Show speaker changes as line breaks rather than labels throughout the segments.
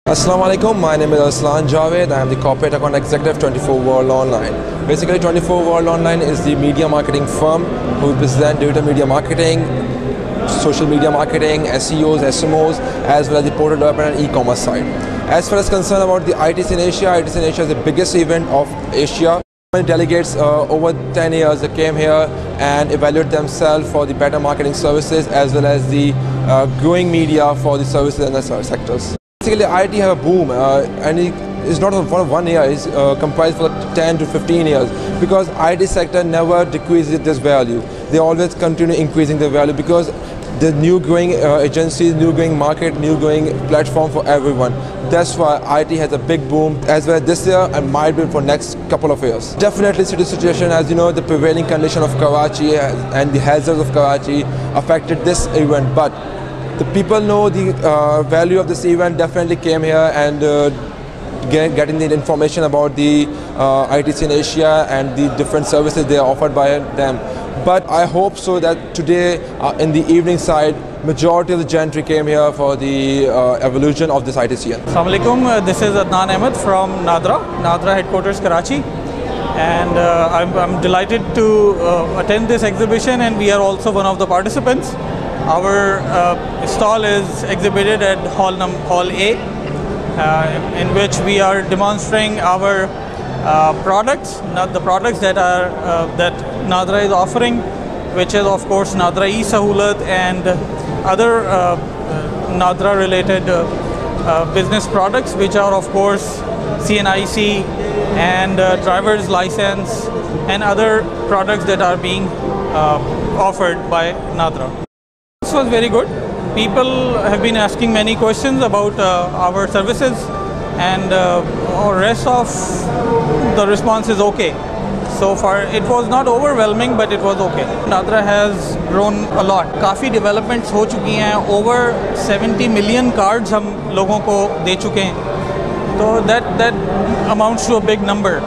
Assalamu alaikum, my name is Aslan Javed. I am the corporate account executive 24 World Online. Basically 24 World Online is the media marketing firm who present digital media marketing, social media marketing, SEOs, SMOs, as well as the portal development and e-commerce side. As far as concerned about the ITC in Asia, ITC in Asia is the biggest event of Asia. Many delegates over 10 years they came here and evaluate themselves for the better marketing services as well as the growing media for the services and the sectors. Basically, IT have a boom, and it's not for 1 year. It's comprised for 10 to 15 years because IT sector never decreases this value. They always continue increasing the value because the new growing agencies, new growing market, new growing platform for everyone. That's why IT has a big boom as well this year and might be for next couple of years. Definitely city situation, as you know, the prevailing condition of Karachi and the hazards of Karachi affected this event, but the people know the value of this event, definitely came here and getting the information about the ITC in Asia and the different services they are offered by them. But I hope so that today in the evening side, majority of the gentry came here for the evolution of this ITCN.
Assalamu alaikum, this is Adnan Ahmed from Nadra headquarters Karachi, and I'm delighted to attend this exhibition, and we are also one of the participants. Our stall is exhibited at Hall A, in which we are demonstrating our products, the products that Nadra is offering, which is of course Nadra e-Sahulat and other Nadra related business products, which are of course CNIC and driver's license and other products that are being offered by Nadra. This was very good. People have been asking many questions about our services, and rest of the response is okay. So far it was not overwhelming, but it was okay. Nadra has grown a lot. काफ़ी developments हो चुकी हैं. Over 70 million cards हम लोगों को दे चुके हैं. So that amounts to a big number.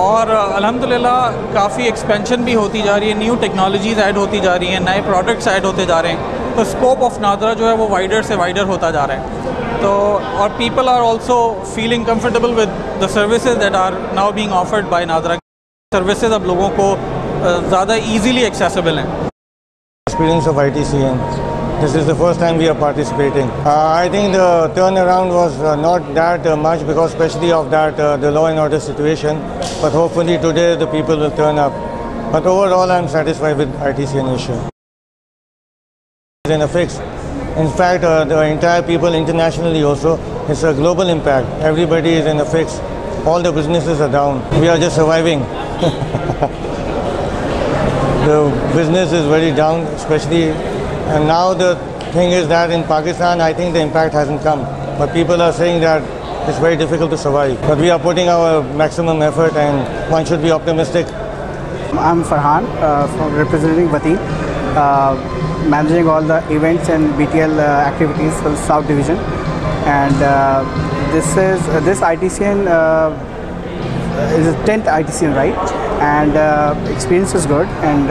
और अल्हम्दुलिल्लाह काफ़ी एक्सपेंशन भी होती जा रही है, न्यू टेक्नोलॉजीज़ ऐड होती जा रही हैं, नए प्रोडक्ट्स ऐड होते जा रहे हैं, तो स्कोप ऑफ नादरा जो है वो वाइडर से वाइडर होता जा रहा है. तो और people are also feeling comfortable with the services that are now being offered by NADRA. Services अब लोगों को ज़्यादा ईजीली एक्सेसिबल हैं.
Experience of ITCN. This is the first time we are participating. I think the turnaround was not that much because especially of that the law and order situation. But hopefully today the people will turn up. But overall I am satisfied with ITCN Asia. It's in a fix. In fact, the entire people internationally also, it's a global impact. Everybody is in a fix. All the businesses are down. We are just surviving. The business is very down, especially. And now the thing is that in Pakistan, I think the impact hasn't come. But people are saying that it's very difficult to survive. But we are putting our maximum effort, and one should be optimistic.
I'm Farhan, representing Vateen, managing all the events and BTL activities for the South Division. And this ITCN is the 10th ITCN, right? And experience is good, and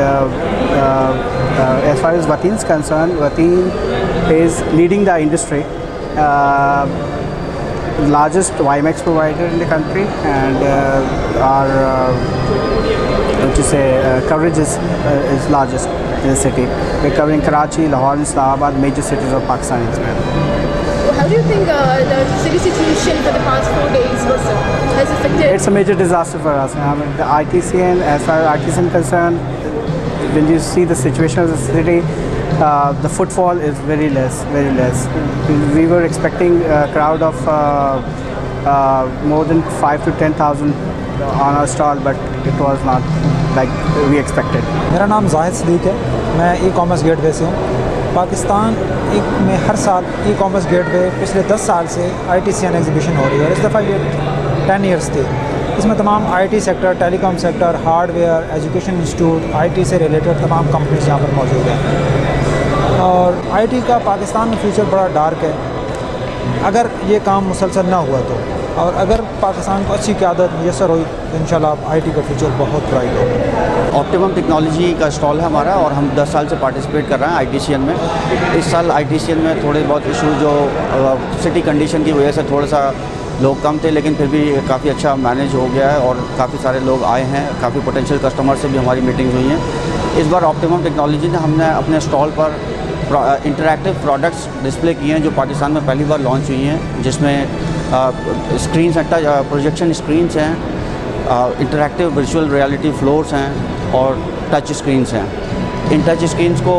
as far as Vateen is concerned, Vateen is leading the industry, largest WiMAX provider in the country, and our coverage is largest in the city. We're covering Karachi, Lahore, and Islamabad, major cities of Pakistan as well.
How do you think the city situation for the past 4 days has affected?
It's a major disaster for us. I mean, the ITCN, as far as ITCN is concerned, when you see the situation of the city, the footfall is very less. We were expecting a crowd of more than 5 to 10,000 on our stall, but it was not like we expected.
मेरा नाम जाहिद सदीक है. मैं e-commerce gateway से हूँ. पाकिस्तान में हर साल e-commerce gateway पिछले 10 साल से ITCN एग्जीबिशन हो रही है, और इस दफ़ा ये 10 ईयर्स थी. इसमें तमाम IT sector, telecom sector, hardware, education institute, IT से रिलेटेड तमाम कंपनीज यहाँ पर मौजूद हैं. और IT का पाकिस्तान में फ्यूचर बड़ा डार्क है. अगर ये काम मुसलसल ना हुआ तो और अगर पाकिस्तान को अच्छी क़यादत मैसर हुई तो इंशाल्लाह IT का फ्यूचर बहुत ब्राइट होगा।
ऑप्टिमम टेक्नोलॉजी का स्टॉल है हमारा और हम 10 साल से पार्टिसिपेट कर रहे हैं ITCN में। इस साल ITCN में थोड़े बहुत इशू जो सिटी कंडीशन की वजह से थोड़ा सा लोग कम थे, लेकिन फिर भी काफ़ी अच्छा मैनेज हो गया है और काफ़ी सारे लोग आए हैं। काफ़ी पोटेंशियल कस्टमर से भी हमारी मीटिंग्स हुई हैं। इस बार ऑप्टिमम टेक्नोलॉजी ने हमने अपने स्टॉल पर इंटरैक्टिव प्रोडक्ट्स डिस्प्ले किए हैं जो पाकिस्तान में पहली बार लॉन्च हुई हैं, जिसमें स्क्रीन्स हैं, प्रोजेक्शन स्क्रीन्स हैं, इंटरैक्टिव वर्चुअल रियलिटी फ्लोर्स हैं और टच स्क्रीन्स हैं। इन टच स्क्रीन्स को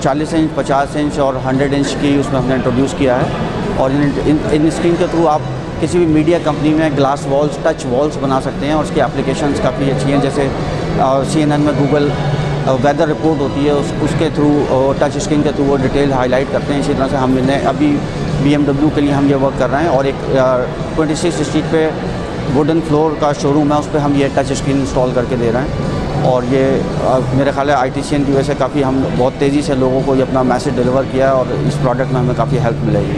40 इंच, 50 इंच और 100 इंच की उसमें हमने इंट्रोड्यूस किया है और इन स्क्रीन के थ्रू आप किसी भी मीडिया कंपनी में ग्लास वॉल्स, टच वॉल्स बना सकते हैं और उसकी एप्लीकेशंस काफ़ी अच्छी हैं। जैसे CNN में गूगल वेदर रिपोर्ट होती है, उसके थ्रू टच स्क्रीन के थ्रू वो डिटेल हाईलाइट करते हैं। इसी तरह से हमने अभी BMW के लिए हम ये वर्क कर रहे हैं और एक 26 स्ट्रीट पे वुडन फ्लोर का शोरूम है, उस पर हम ये टच स्क्रीन इंस्टॉल करके दे रहे हैं और ये मेरे ख्याल है ITCN की वजह से काफ़ी हम बहुत तेज़ी से लोगों को ये अपना मैसेज डिलीवर किया है और इस प्रोडक्ट में हमें काफ़ी हेल्प मिलेगी।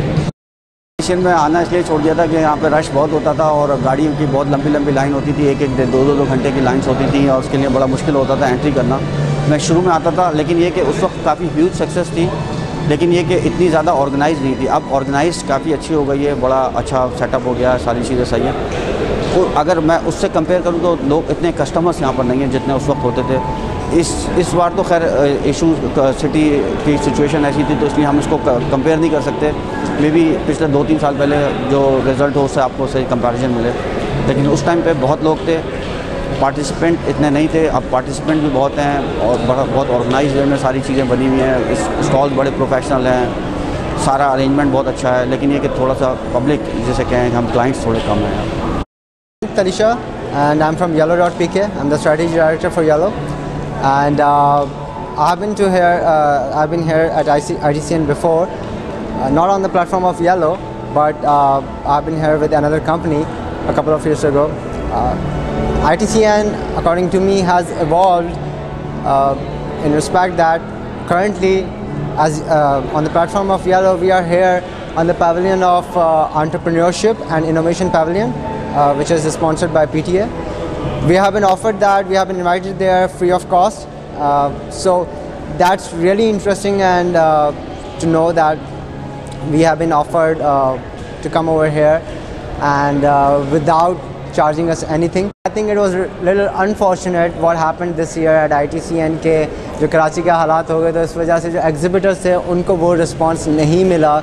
ITCN में आना इसलिए छोड़ दिया था कि यहाँ पे रश बहुत होता था और गाड़ियों की बहुत लंबी लंबी लाइन होती थी, एक एक 2-2 घंटे की लाइन्स होती थी और उसके लिए बड़ा मुश्किल होता था एंट्री करना। मैं शुरू में आता था, लेकिन ये कि उस वक्त काफ़ी ह्यूज सक्सेस थी, लेकिन ये कि इतनी ज़्यादा ऑर्गेनाइज नहीं थी। अब ऑर्गेनाइज काफ़ी अच्छी हो गई है, बड़ा अच्छा सेटअप हो गया है, सारी चीज़ें सही हैं। तो अगर मैं उससे कंपेयर करूँ तो लोग इतने कस्टमर्स यहाँ पर नहीं हैं जितने उस वक्त होते थे। इस बार तो खैर इशू सिटी की सिचुएशन ऐसी थी तो इसलिए हम इसको कंपेयर नहीं कर सकते। मे बी पिछले 2-3 साल पहले जो रिज़ल्ट हो उससे आपको सही कंपैरिजन मिले, लेकिन उस टाइम पे बहुत लोग थे, पार्टिसिपेंट इतने नहीं थे। अब पार्टिसिपेंट भी बहुत हैं और बहुत ऑर्गेनाइज वे में सारी चीज़ें बनी हुई हैं। इस स्टॉल बड़े प्रोफेशनल हैं, सारा अरेंजमेंट बहुत अच्छा है, लेकिन ये कि थोड़ा सा पब्लिक जैसे कहें हम क्लाइंट्स थोड़े कम हैं।
Talisha and I'm from Yellow.pk. I'm the strategy director for Yellow, and I've been here at ITCN before, not on the platform of Yellow, but I've been here with another company a couple of years ago. ITCN, according to me, has evolved in respect that currently, as on the platform of Yellow, we are here on the pavilion of entrepreneurship and innovation pavilion, which is sponsored by PTA. We have been offered that, we have been invited there free of cost. So that's really interesting, and to know that we have been offered to come over here and without charging us anything. I think it was a little unfortunate what happened this year at ITCN के जो कराची के हालात हो गए, तो इस वजह से जो एग्जिबिटर्स थे उनको वो रिस्पांस नहीं मिला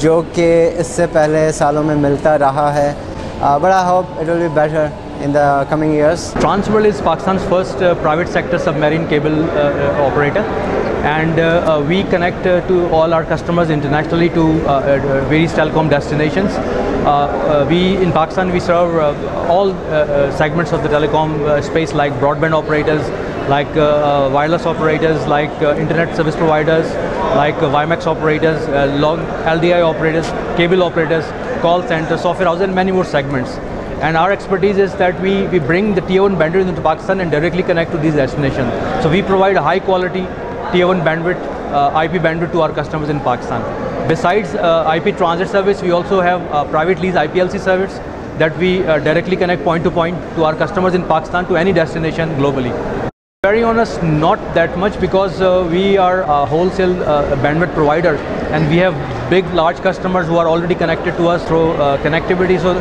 जो कि इससे पहले सालों में मिलता रहा है। But I hope it will be better in the coming years.
Transworld is Pakistan's first private sector submarine cable operator, and we connect to all our customers internationally to various telecom destinations. We in Pakistan we serve all segments of the telecom space, like broadband operators, like wireless operators, like internet service providers, like WiMAX operators, long LDI operators, cable operators, call center, software house, and many more segments. And our expertise is that we bring the Tier 1 bandwidth into Pakistan and directly connect to these destinations. So we provide a high quality Tier 1 bandwidth, IP bandwidth to our customers in Pakistan. Besides IP transit service, we also have a private lease IPLC service that we directly connect point to point to our customers in Pakistan to any destination globally. Very honest, not that much, because we are a wholesale bandwidth provider, and we have big large customers who are already connected to us through connectivity. So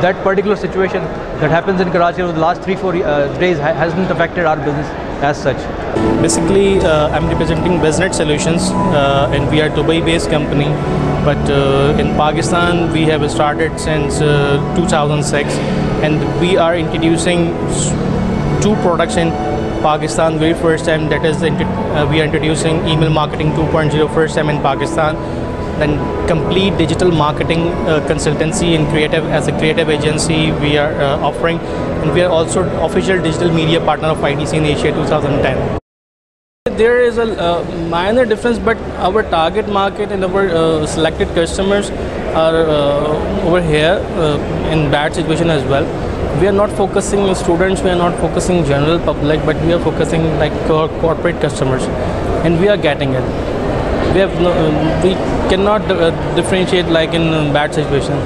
that particular situation that happens in Karachi over the last 3-4 days hasn't affected our business as such.
Basically, I'm representing BizNet Solutions, and we are a Dubai-based company. But in Pakistan, we have started since 2006, and we are introducing 2 products in Pakistan very first time. That is, we are introducing email marketing 2.0 first time in Pakistan. Then complete digital marketing consultancy and creative, as a creative agency we are offering, and we are also official digital media partner of ITC in Asia 2010. There is a minor difference, but our target market and our selected customers are over here in bad situation as well. We are not focusing on students, we are not focusing general public, but we are focusing like corporate customers, and we are getting it. We cannot differentiate like in bad situation.